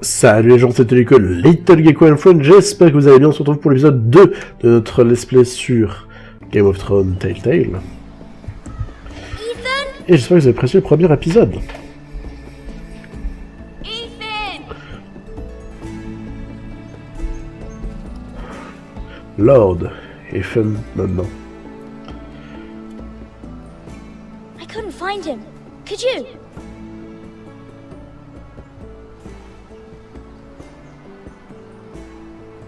Salut les gens, c'est Littegecko, Littegecko and Friends, j'espère que vous allez bien, on se retrouve pour l'épisode 2 de notre let's play sur Game of Thrones Telltale. Et j'espère que vous avez apprécié le premier épisode. Lord, Ethan maintenant. I couldn't find him. Could you?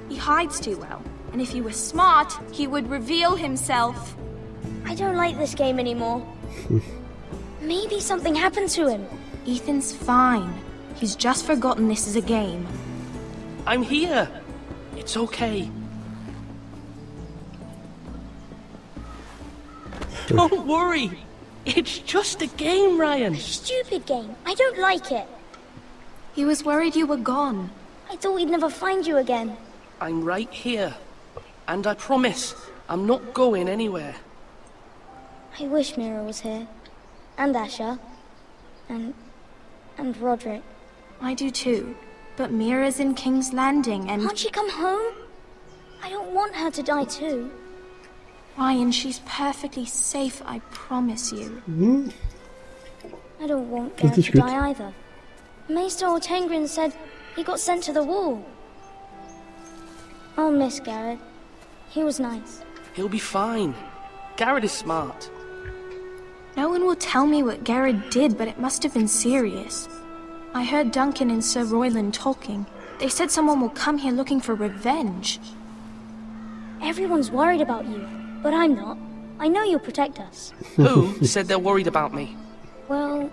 He hides too well, and if he were smart, he would reveal himself. I don't like this game anymore. Maybe something happened to him. Ethan's fine. He's just forgotten this is a game. I'm here. It's okay. Don't worry. It's just a game, Ryan. Stupid game. I don't like it. He was worried you were gone. I thought we'd never find you again. I'm right here. And I promise, I'm not going anywhere. I wish Mira was here. And Asher. And Roderick. I do too. But Mira's in King's Landing and... Can't she come home? I don't want her to die too. Ryan, she's perfectly safe, I promise you. I don't want Garrett to die either. Maester Ortengrin said he got sent to the wall. I'll miss Garrett. He was nice. He'll be fine. Garrett is smart. No one will tell me what Garrett did, but it must have been serious. I heard Duncan and Sir Royland talking. They said someone will come here looking for revenge. Everyone's worried about you, but I'm not. I know you'll protect us. Who said they're worried about me? Well,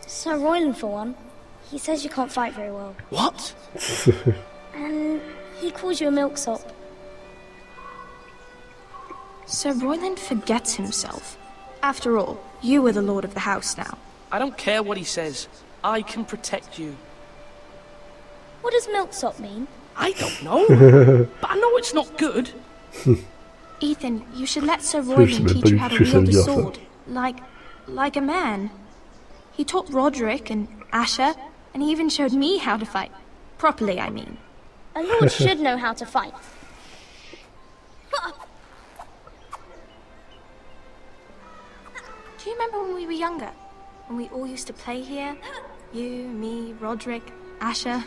Sir Royland for one. He says you can't fight very well. What? And he calls you a milksop. Sir Royland forgets himself. After all, you are the lord of the house now. I don't care what he says. I can protect you. What does milksop mean? I don't know. But I know it's not good. Ethan, you should let Sir Royland teach you how to wield a sword. Like a man. He taught Roderick and Asher, and he even showed me how to fight. Properly, I mean. A lord should know how to fight. Do you remember when we were younger? When we all used to play here? You, me, Roderick, Asher.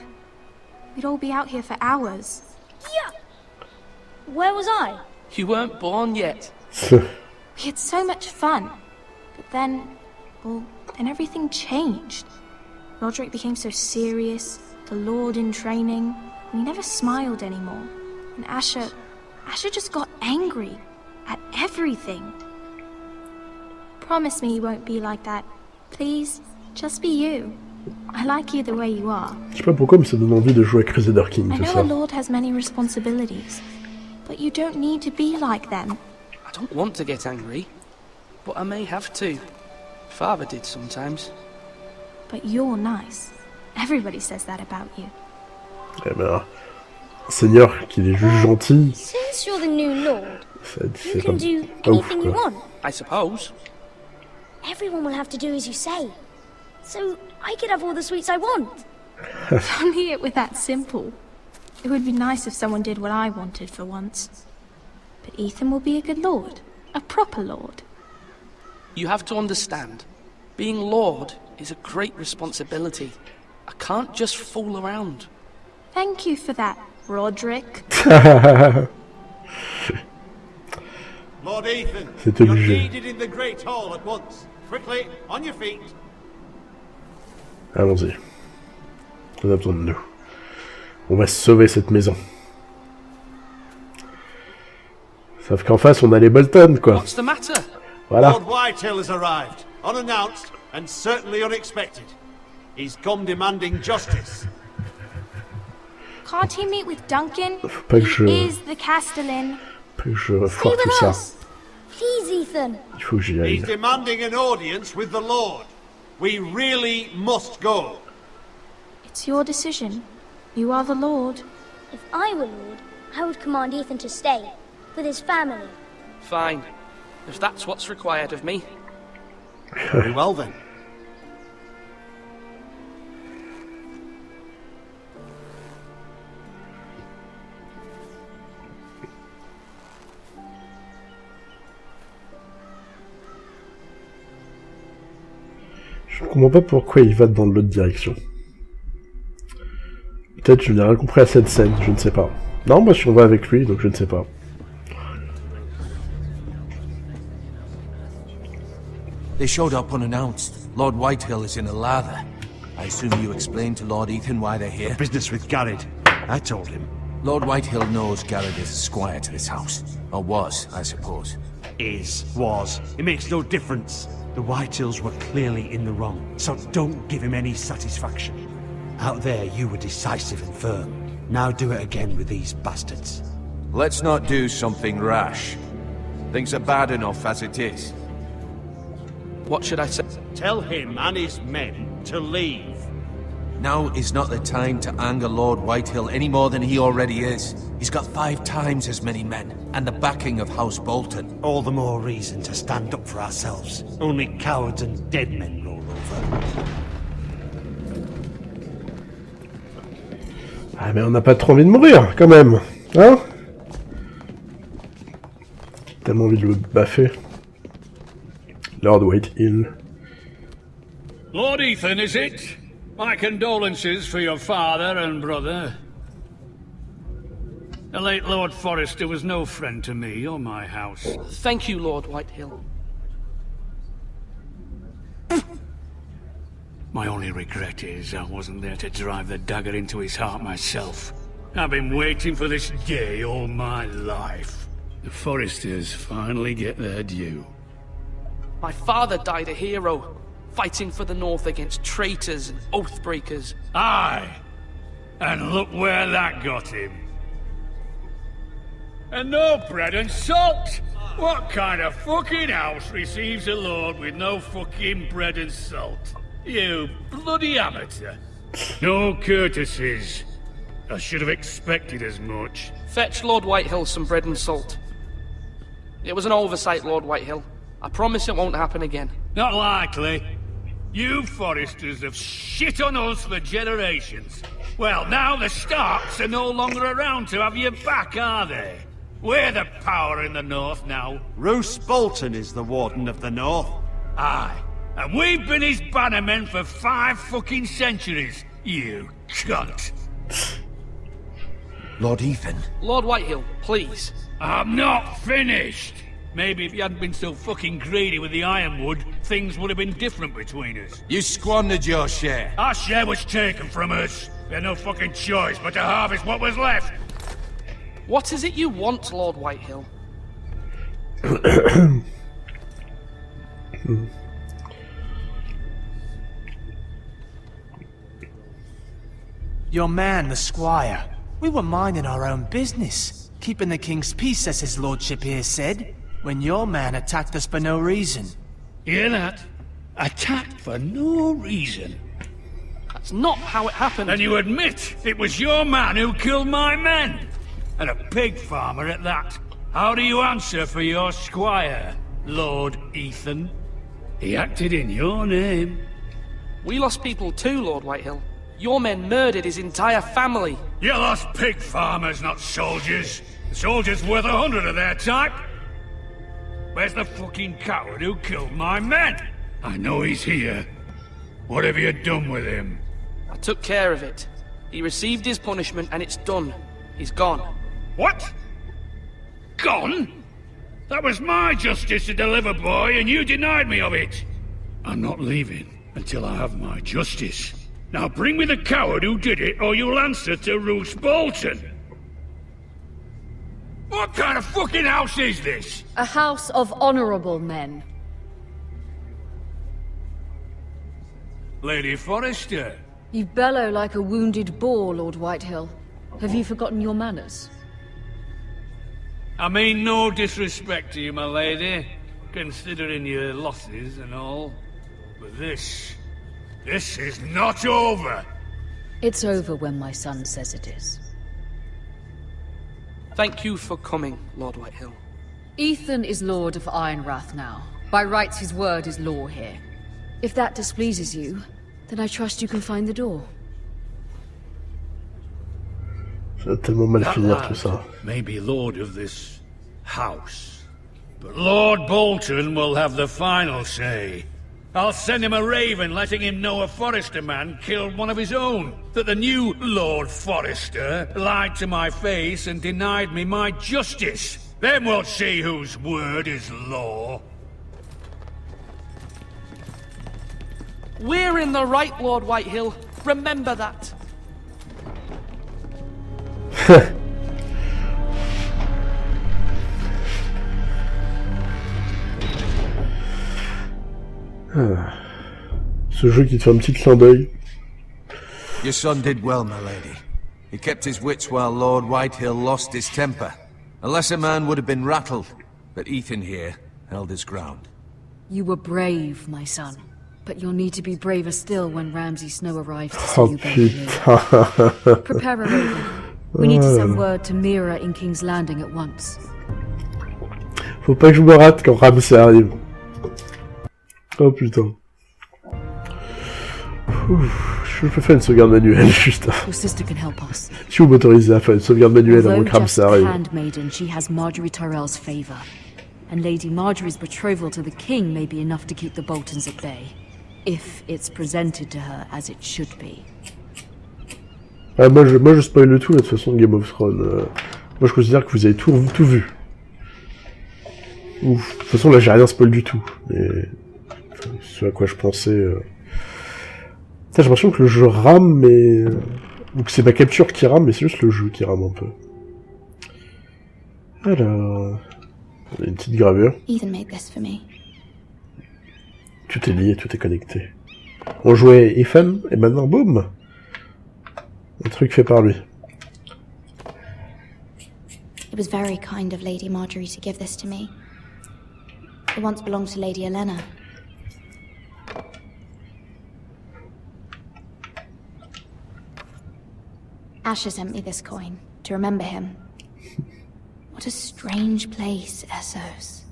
We'd all be out here for hours. Yeah. Where was I? You weren't born yet. We had so much fun. But then everything changed. Roderick became so serious, the lord in training, and he never smiled anymore. And Asher just got angry at everything. Promise me you won't be like that. Please, just be you. I like you the way you are. Je sais pas pourquoi, mais ça donne envie de jouer à Crusader King, I tout know ça. a lord has many responsibilities, but you don't need to be like them. I don't want to get angry, but I may have to. Father did sometimes. But you're nice. Everybody says that about you. Eh ben, un seigneur qui les juge gentils, Since you're the new lord, you c'est can pas do ouf, anything you quoi. want. I suppose. Everyone will have to do as you say. So I could have all the sweets I want. If only it were that simple. It would be nice if someone did what I wanted for once. But Ethan will be a good lord. A proper lord. You have to understand. Being Lord is a great responsibility. I can't just fool around. Thank you for that, Roderick. Lord Ethan, C'est you're obligé. needed in the Great Hall at once. Quickly, on your feet. Allons-y. On a besoin de nous. On va sauver cette maison. Sauf qu'en face, on a les Bolton, quoi. What's the matter? Voilà. Lord Whitehill has arrived, unannounced and certainly unexpected. He's come demanding justice. Can't he meet with Duncan? Faut pas que je... He is the Castellan. Faut que je Stay foire tout with ça. us. Please, Ethan. Il faut que j'y He's aille. demanding an audience with the Lord. We really must go. It's your decision. You are the lord. If I were lord, I would command Ethan to stay with his family. Fine. If that's what's required of me. Very well then. comprends pas pourquoi il va dans l'autre direction. Peut-être je n'ai rien compris à cette scène, je ne sais pas. Non, moi je on va avec lui, donc je ne sais pas. They showed up unannounced. Lord Whitehill is in a lather. I assume you explained to Lord Ethan why they're here? Business with Garrett. I told him. Lord Whitehill knows Garrett is a squire to this house. Or was, I suppose. Was. It makes no difference. The Whitehills were clearly in the wrong, so don't give him any satisfaction. Out there, you were decisive and firm. Now do it again with these bastards. Let's not do something rash. Things are bad enough as it is. What should I say? Tell him and his men to leave. Now is not the time to anger Lord Whitehill any more than he already is. He's got 5 times as many men, and the backing of House Bolton. All the more reason to stand up for ourselves. Only cowards and dead men roll over. Ah mais on n'a pas trop envie de mourir, quand même. Hein? Tellement envie de le baffer. Lord Whitehill. Lord Ethan, is it? My condolences for your father and brother. The late Lord Forrester was no friend to me or my house. Thank you, Lord Whitehill. My only regret is I wasn't there to drive the dagger into his heart myself. I've been waiting for this day all my life. The Forresters finally get their due. My father died a hero, fighting for the North against traitors and oath-breakers. Aye! And look where that got him. And no bread and salt! What kind of fucking house receives a lord with no fucking bread and salt? You bloody amateur. No courtesies. I should have expected as much. Fetch Lord Whitehill some bread and salt. It was an oversight, Lord Whitehill. I promise it won't happen again. Not likely. You Forresters have shit on us for generations. Well, now the Starks are no longer around to have you back, are they? We're the power in the North now. Roose Bolton is the Warden of the North. Aye. And we've been his bannermen for 5 fucking centuries, you cunt. Lord Ethan. Lord Whitehill, please. I'm not finished. Maybe if you hadn't been so fucking greedy with the ironwood, things would have been different between us. You squandered your share. Our share was taken from us. We had no fucking choice but to harvest what was left. What is it you want, Lord Whitehill? Your man, the squire. We were minding our own business, keeping the king's peace, as his lordship here said, when your man attacked us for no reason. Hear that? Attacked for no reason. That's not how it happened. And you admit it was your man who killed my men? And a pig farmer at that. How do you answer for your squire, Lord Ethan? He acted in your name. We lost people too, Lord Whitehill. Your men murdered his entire family. You lost pig farmers, not soldiers. The soldiers worth 100 of their type. Where's the fucking coward who killed my men? I know he's here. What have you done with him? I took care of it. He received his punishment and it's done. He's gone. What? Gone? That was my justice to deliver, boy, and you denied me of it. I'm not leaving until I have my justice. Now bring me the coward who did it, or you'll answer to Roose Bolton. What kind of fucking house is this? A house of honorable men. Lady Forrester. You bellow like a wounded boar, Lord Whitehill. Have you forgotten your manners? I mean no disrespect to you, my lady, considering your losses and all. But this is not over. It's over when my son says it is. Thank you for coming, Lord Whitehill. Ethan is Lord of Ironrath now. By rights, his word is law here. If that displeases you, then I trust you can find the door. Ça va tellement mal finir tout ça. May be lord of this house, but Lord Bolton will have the final say. I'll send him a raven letting him know a Forrester man killed one of his own. That the new Lord Forrester lied to my face and denied me my justice. Then we'll see whose word is law. We're in the right, Lord Whitehill. Remember that. Ce jeu qui te fait un petit clin d'œil. Your son did well, my lady. He kept his wits while Lord Whitehill lost his temper. A lesser man would have been rattled, but Ethan here held his ground. You were brave, my son. But you'll need to be braver still when Ramsay Snow arrives to see Oh you back here. putain. Prepare a raven. We need to send word to Mira in King's Landing at once. Faut pas que je me rate quand Ramsay arrive. Oh putain. Ouf, je peux faire une sauvegarde manuelle juste avant. Your sister can help us. Si vous m'autorisez à faire une sauvegarde manuelle avant Although que Ramsay just a arrive. handmaiden, she has Marjorie Tyrell's favor. And Lady Marjorie's betrothal to the king may be enough to keep the Boltons at bay. If it's presented to her as it should be. Ah, moi je spoil le tout là, de toute façon Game of Thrones. Moi je considère que vous avez tout vu. Ouf. De toute façon là j'ai rien spoil du tout. Mais ce à quoi je pensais. J'ai l'impression que le jeu rame, mais ou que c'est ma capture qui rame, mais c'est juste le jeu qui rame un peu. Alors, on a une petite gravure. Ethan made this for me. Tout est lié, tout est connecté. On jouait Ethan, et maintenant, boum! Un truc fait par lui. It was very kind of Lady Marjorie to give this to me. It once belonged to Lady Elena. Asher sent me this coin to remember him. What a strange place, Essos.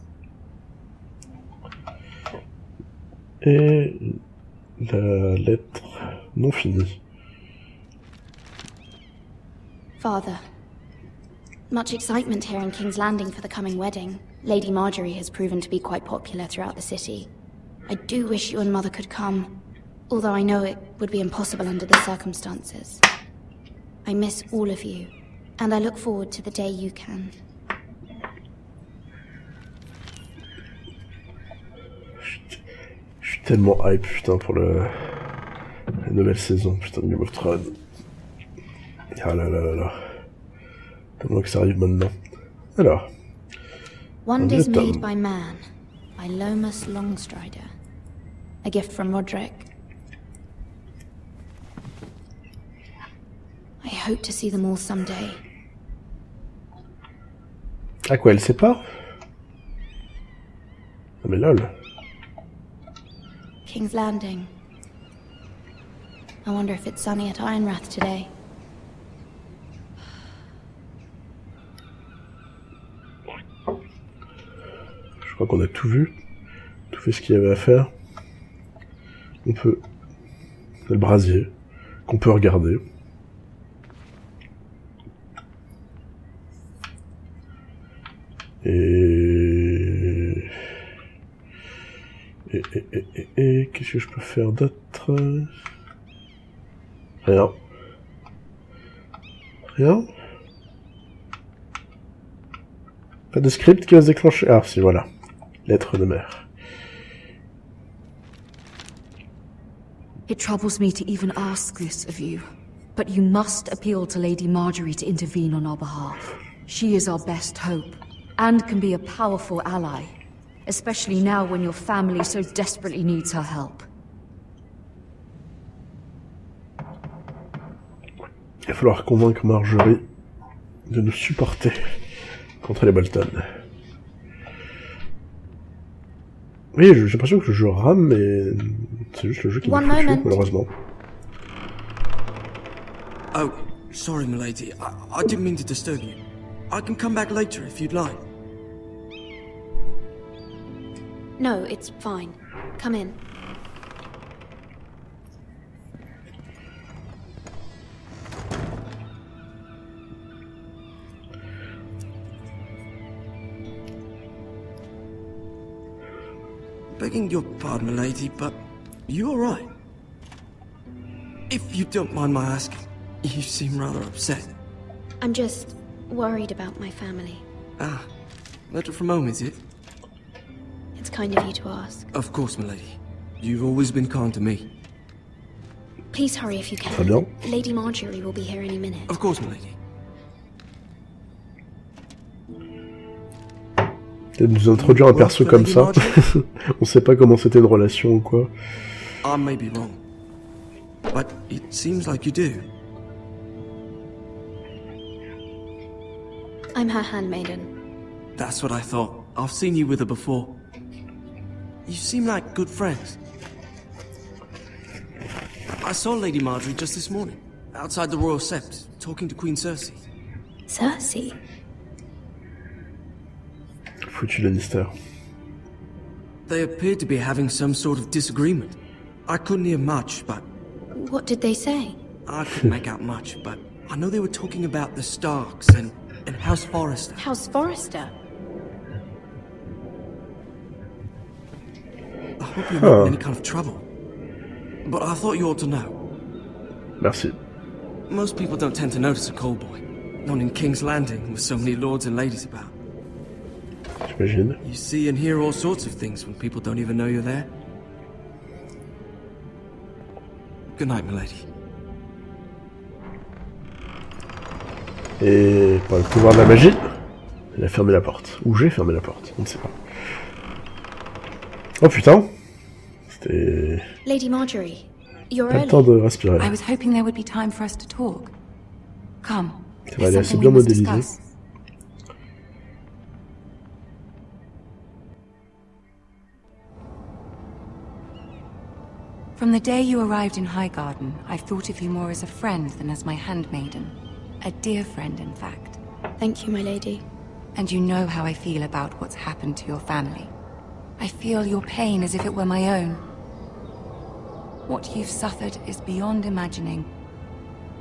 Et la lettre non finie. Father, much excitement here in King's Landing for the coming wedding. Lady Marjorie has proven to be quite popular throughout the city. I do wish you and Mother could come, although I know it would be impossible under the circumstances. I miss all of you, and I look forward to the day you can. Je suis tellement hype, putain, pour la nouvelle saison, putain, de Game of Thrones. Ah là là là là. Tellement que ça arrive maintenant. Alors. Wonders made by man, by Lomas Longstrider. A gift from Roderick. I hope to see them all someday. Ah quoi, elle sait pas? Ah mais lol. King's Landing. I wonder if it's sunny at Ironrath today. Je crois qu'on a tout vu. Tout fait ce qu'il y avait à faire. On peut... On a le brasier. Qu'on peut regarder. Et qu'est-ce que je peux faire d'autre? Rien. Rien. Pas de script qui va se déclencher. Ah si, voilà. Lettre de mère. It troubles me to even ask this of you, but you must appeal to Lady Marjorie to intervene on our behalf. She is our best hope, and can be a powerful ally, especially now when your family so desperately needs her help. Il va falloir convaincre Marjorie de nous supporter contre les Bolton. Oui, j'ai l'impression que le jeu rame, mais c'est juste le jeu qui me fout chaud, malheureusement. Oh, sorry, milady. I didn't mean to disturb you. I can come back later if you'd like. No, it's fine. Come in. Begging your pardon, milady, but you alright? If you don't mind my asking, you seem rather upset. I'm just worried about my family. Ah, letter from home, is it? It's kind of you to ask. Of course, milady. You've always been kind to me. Please hurry if you can. Très bien. Lady Marjorie will be here any minute. Of course, milady. De nous introduire un perso comme ça. On sait pas comment c'était une relation ou quoi. I may be wrong, but it seems like you do. I'm her handmaiden. That's what I thought. I've seen you with her before. You seem like good friends. I saw Lady Marjorie just this morning, outside the Royal Sept, talking to Queen Cersei. Cersei? Foutu Lannister. They appeared to be having some sort of disagreement. I couldn't hear much, but... What did they say? I couldn't make out much, but I know they were talking about the Starks and House Forrester. House Forrester? I hope you're not in any kind of trouble. But I thought you ought to know. Merci. Most people don't tend to notice a call boy. Not in King's Landing, with so many lords and ladies about. J'imagine. You see and hear all sorts of things when people don't even know you're there. Good night, milady. Et par le pouvoir de la magie, elle a fermé la porte. Ou j'ai fermé la porte, on ne sait pas. Oh putain! C'était... Lady Marjorie, you're pas le temps early. de respirer. I was hoping there would be time for us to talk. Come. Ça va aller assez bien modélisé. From the day you arrived in Highgarden, I've thought of you more as a friend than as my handmaiden. A dear friend, in fact. Thank you, my lady. And you know how I feel about what's happened to your family. I feel your pain as if it were my own. What you've suffered is beyond imagining.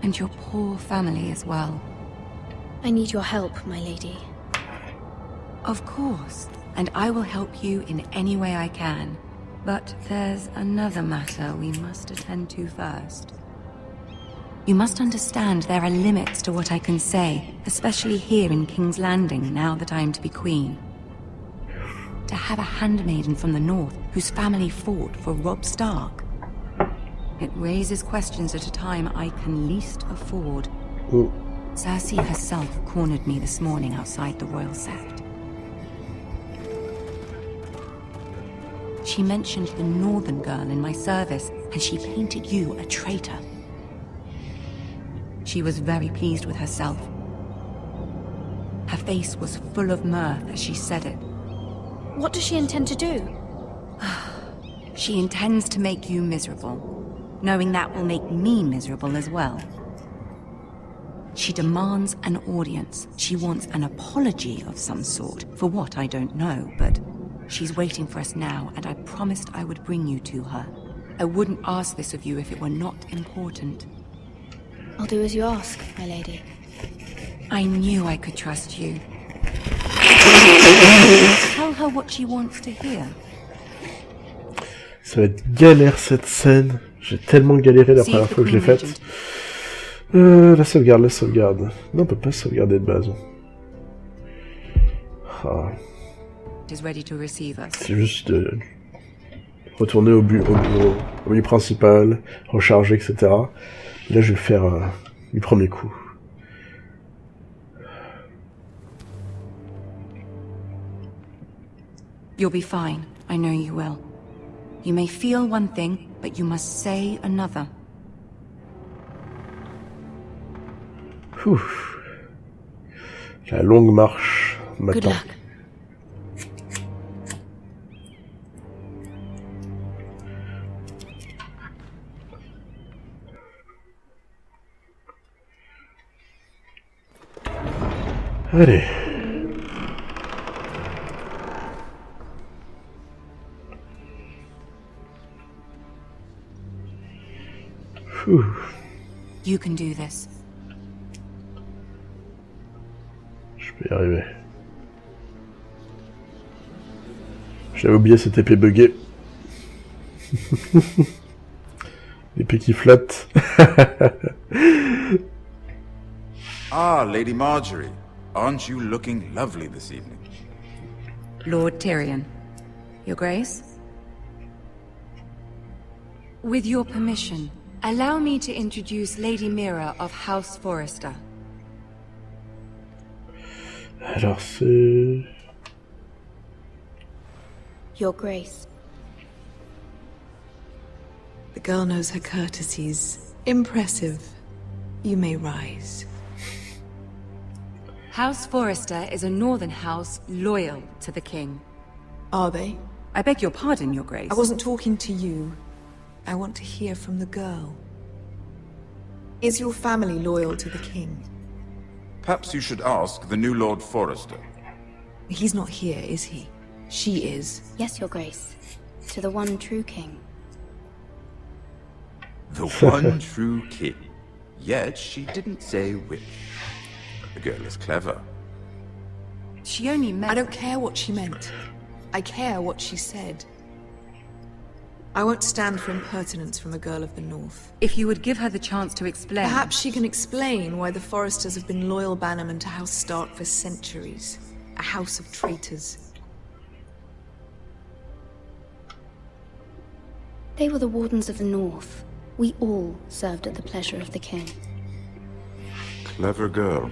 And your poor family as well. I need your help, my lady. Of course, and I will help you in any way I can. But there's another matter we must attend to first. You must understand there are limits to what I can say, especially here in King's Landing, now that I am to be queen. To have a handmaiden from the north whose family fought for Robb Stark. It raises questions at a time I can least afford. Cersei herself cornered me this morning outside the Royal Sept. She mentioned the northern girl in my service, and she painted you a traitor. She was very pleased with herself. Her face was full of mirth as she said it. What does she intend to do? She intends to make you miserable, knowing that will make me miserable as well. She demands an audience. She wants an apology of some sort, for what I don't know, but she's waiting for us now, and I promised I would bring you to her. I wouldn't ask this of you if it were not important. I'll do as you ask, my lady. I knew I could trust you. Tell her what she wants to hear. Ça va être galère cette scène. J'ai tellement galéré la première fois que je l'ai faite. La sauvegarde. Non, on peut pas sauvegarder de base. Ah. C'est juste de retourner au menu principal, recharger, etc. Et là, je vais faire du premier coup. You'll be fine. I know you will. You may feel one thing, but you must say another. Ouf. La longue marche m'attend. Good luck. Allez. You can do this. Je peux y arriver. J'avais oublié cette épée buggée. L'épée qui flotte. Ah, Lady Marjorie. Aren't you looking lovely this evening? Lord Tyrion. Your Grace? With your permission, allow me to introduce Lady Mira of House Forrester. Alors c'est... Your Grace. The girl knows her courtesies. Impressive. You may rise. House Forrester is a northern house loyal to the king. Are they? I beg your pardon, Your Grace. I wasn't talking to you. I want to hear from the girl. Is your family loyal to the king? Perhaps you should ask the new Lord Forrester. He's not here, is he? She is. Yes, Your Grace. To the one true king. The one true king. Yet she didn't say which. The girl is clever. She only meant... I don't care what she meant. I care what she said. I won't stand for impertinence from a girl of the North. If you would give her the chance to explain... Perhaps she can explain why the Forresters have been loyal bannermen to House Stark for centuries. A house of traitors. They were the Wardens of the North. We all served at the pleasure of the king. Clever girl.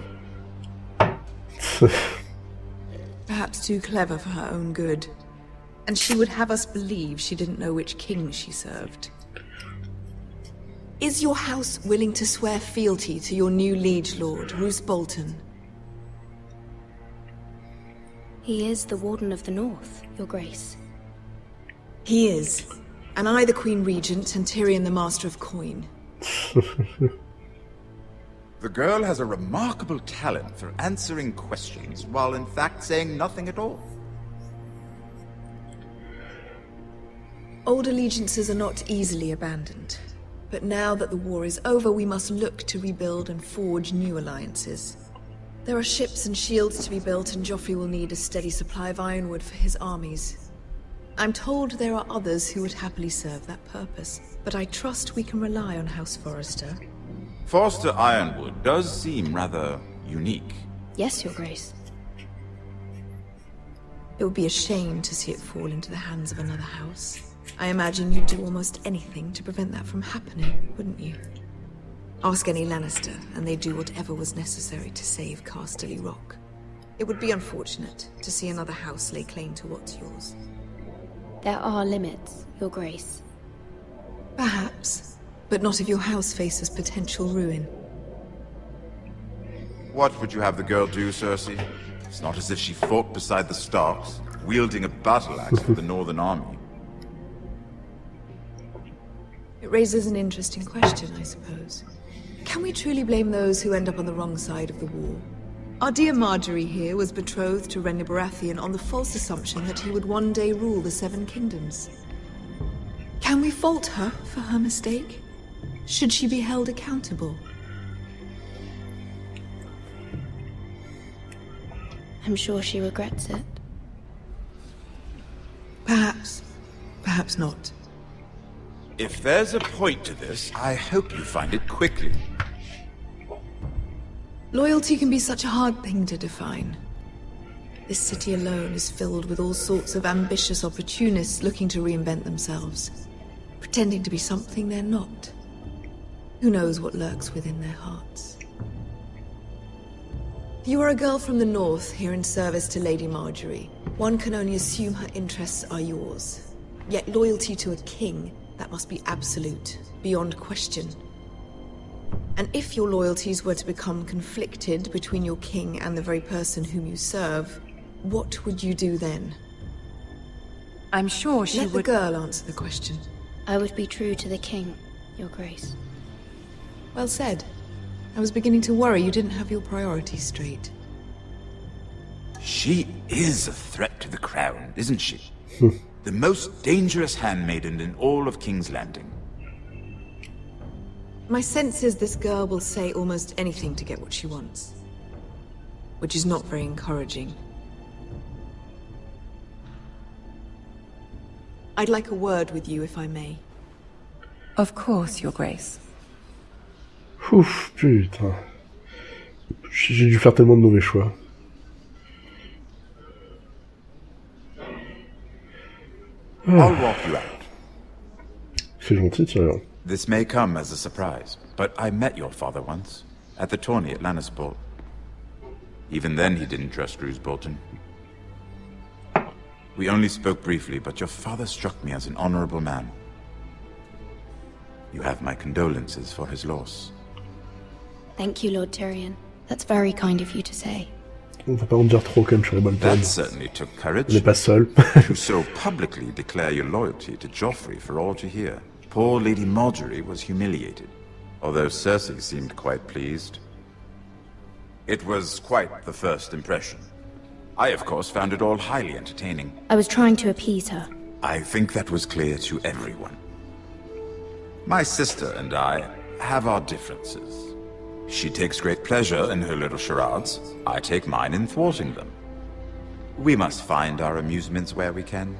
Perhaps too clever for her own good. And she would have us believe she didn't know which king she served. Is your house willing to swear fealty to your new liege lord, Roose Bolton? He is the Warden of the North, Your Grace. He is. And I the Queen Regent and Tyrion the Master of Coin. The girl has a remarkable talent for answering questions while in fact saying nothing at all. Old allegiances are not easily abandoned. But now that the war is over, we must look to rebuild and forge new alliances. There are ships and shields to be built, and Joffrey will need a steady supply of ironwood for his armies. I'm told there are others who would happily serve that purpose, but I trust we can rely on House Forrester. Forster Ironwood does seem rather unique. Yes, Your Grace. It would be a shame to see it fall into the hands of another house. I imagine you'd do almost anything to prevent that from happening, wouldn't you? Ask any Lannister, and they'd do whatever was necessary to save Casterly Rock. It would be unfortunate to see another house lay claim to what's yours. There are limits, Your Grace. Perhaps. But not if your house faces potential ruin. What would you have the girl do, Cersei? It's not as if she fought beside the Starks, wielding a battle axe for the Northern Army. It raises an interesting question, I suppose. Can we truly blame those who end up on the wrong side of the war? Our dear Marjorie here was betrothed to Renly Baratheon on the false assumption that he would one day rule the Seven Kingdoms. Can we fault her for her mistake? Should she be held accountable? I'm sure she regrets it. Perhaps. Perhaps not. If there's a point to this, I hope you find it quickly. Loyalty can be such a hard thing to define. This city alone is filled with all sorts of ambitious opportunists looking to reinvent themselves, pretending to be something they're not. Who knows what lurks within their hearts? You are a girl from the north, here in service to Lady Marjorie. One can only assume her interests are yours. Yet loyalty to a king, that must be absolute, beyond question. And if your loyalties were to become conflicted between your king and the very person whom you serve, what would you do then? I'm sure she would... Let the girl answer the question. I would be true to the king, Your Grace. Well said. I was beginning to worry you didn't have your priorities straight. She is a threat to the crown, isn't she? The most dangerous handmaiden in all of King's Landing. My sense is this girl will say almost anything to get what she wants. Which is not very encouraging. I'd like a word with you, if I may. Of course, Your Grace. Ouf, putain. J'ai dû faire tellement de mauvais choix. I'll walk you out. C'est gentil, Tyrion. This may come as a surprise, but I met your father once, at the tourney at Lannisport. Even then he didn't trust Roose Bolton. We only spoke briefly, but your father struck me as an honorable man. You have my condolences for his loss. Thank you, Lord Tyrion. That's very kind of you to say. On va pas en dire trop quand même sur les bonnes That peines. certainly took courage. On n'est pas seul. To so publicly declare your loyalty to Joffrey for all to hear. Poor Lady Marjorie was humiliated, although Cersei seemed quite pleased. It was quite the first impression. I, of course, found it all highly entertaining. I was trying to appease her. I think that was clear to everyone. My sister and I have our differences. She takes great pleasure in her little charades. I take mine in thwarting them. We must find our amusements where we can.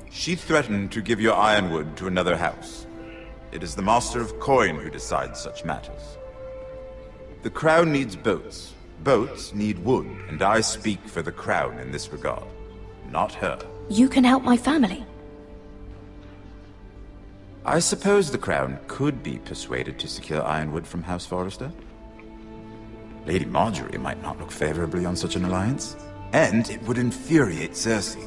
She threatened to give your ironwood to another house. It is the Master of Coin who decides such matters. The Crown needs boats. Boats need wood, and I speak for the Crown in this regard. Not her. You can help my family. I suppose the Crown could be persuaded to secure ironwood from House Forrester. Lady Marjorie might not look favorably on such an alliance, and it would infuriate Cersei.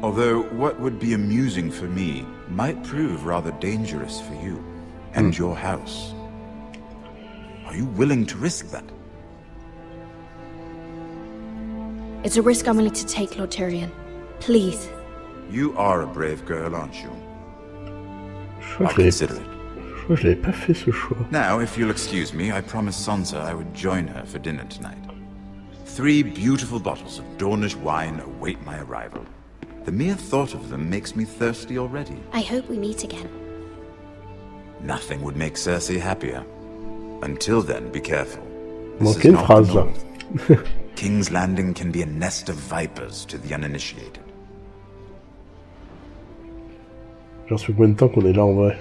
Although what would be amusing for me might prove rather dangerous for you and your house. Are you willing to risk that? It's a risk I'm willing to take, Lord Tyrion. Please. You are a brave girl, aren't you? Je crois que je l'avais pas fait ce choix. Now, if you'll excuse me, I promised Sansa I would join her for dinner tonight. 3 beautiful bottles of Dornish wine await my arrival. The mere thought of them makes me thirsty already. I hope we meet again. Nothing would make Cersei happier. Until then, be careful. Manquait une phrase là. King's Landing can be a nest of vipers to the uninitiated. J'en suis combien de temps qu'on est là en vrai?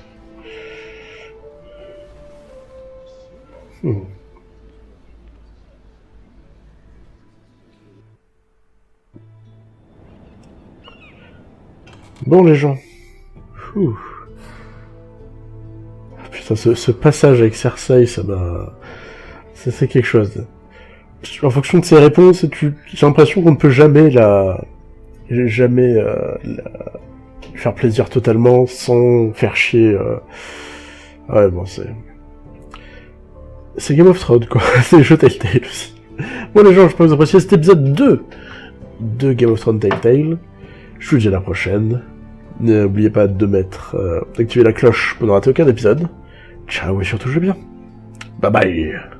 Bon les gens. Putain, ce passage avec Cersei, ça m'a... C'est quelque chose. En fonction de ses réponses, j'ai l'impression qu'on ne peut jamais la faire plaisir totalement sans faire chier. Ouais, bon, c'est Game of Thrones, quoi. C'est le jeu Telltale aussi. Bon, les gens, j'espère que vous appréciez cet épisode 2 de Game of Thrones Telltale. Je vous dis à la prochaine. N'oubliez pas d'activer la cloche pour ne rater aucun épisode. Ciao et surtout jouez bien. Bye bye.